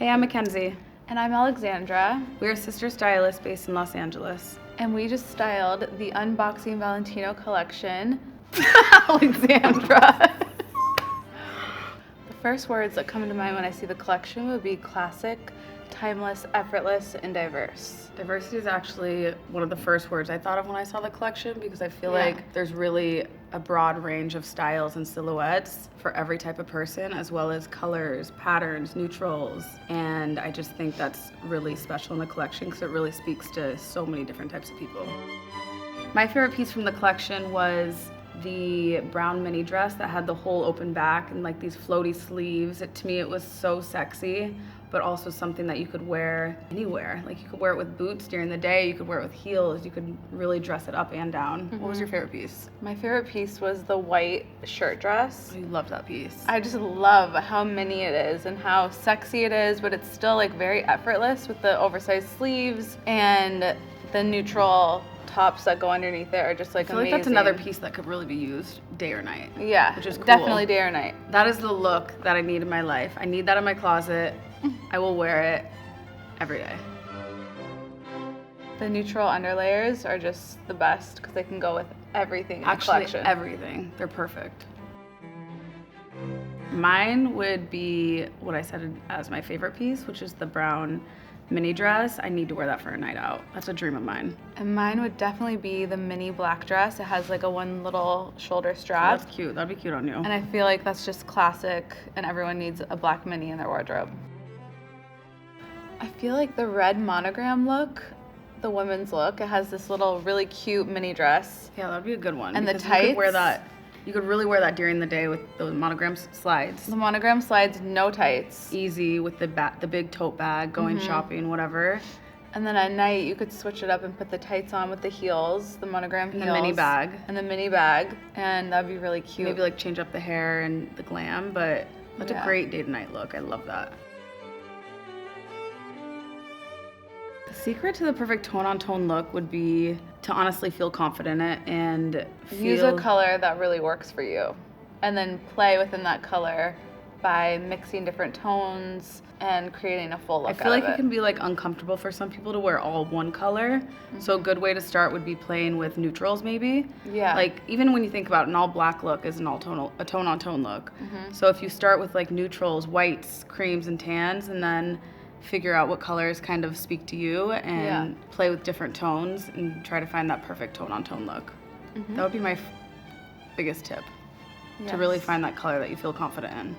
Hey, I'm Mackenzie. And I'm Alexandra. We're sister stylists based in Los Angeles. And we just styled the Unboxing Valentino collection. Alexandra. The first words that come to mind when I see the collection would be classic, timeless, effortless, and diverse. Diversity is actually one of the first words I thought of when I saw the collection because I feel like there's really a broad range of styles and silhouettes for every type of person, as well as colors, patterns, neutrals. And I just think that's really special in the collection because it really speaks to so many different types of people. My favorite piece from the collection was the brown mini dress that had the whole open back and like these floaty sleeves. To me, it was so sexy, but also something that you could wear anywhere. Like you could wear it with boots during the day, you could wear it with heels, you could really dress it up and down. Mm-hmm. What was your favorite piece? My favorite piece was the white shirt dress. Oh, you loved that piece. I just love how mini it is and how sexy it is, but it's still like very effortless with the oversized sleeves and the neutral tops that go underneath it are just like amazing. I feel like that's another piece that could really be used day or night. Yeah, which is cool. Definitely day or night. That is the look that I need in my life. I need that in my closet. I will wear it every day. The neutral underlayers are just the best because they can go with everything in the collection. Everything. They're perfect. Mine would be what I said as my favorite piece, which is the brown mini dress. I need to wear that for a night out. That's a dream of mine. And mine would definitely be the mini black dress. It has like a one little shoulder strap. Oh, that's cute. That'd be cute on you. And I feel like that's just classic and everyone needs a black mini in their wardrobe. I feel like the red monogram look, the women's look, it has this little really cute mini dress. Yeah, that'd be a good one. And the tights. You could wear that. You could really wear that during the day with those monogram slides. The monogram slides, no tights. Easy with the big tote bag, going shopping, whatever. And then at night, you could switch it up and put the tights on with the heels, the monogram heels. And the mini bag. And the mini bag. And that'd be really cute. Maybe like change up the hair and the glam, but that's a great day to night look. I love that. The secret to the perfect tone-on-tone look would be to honestly feel confident in it and use a color that really works for you. And then play within that color by mixing different tones and creating a full look out of it. I feel like it can be like uncomfortable for some people to wear all one color. Mm-hmm. So a good way to start would be playing with neutrals maybe. Yeah. Like even when you think about it, an all black look is a tone-on-tone look. Mm-hmm. So if you start with like neutrals, whites, creams, and tans, and then figure out what colors kind of speak to you and play with different tones and try to find that perfect tone-on-tone look. Mm-hmm. That would be my biggest tip, to really find that color that you feel confident in.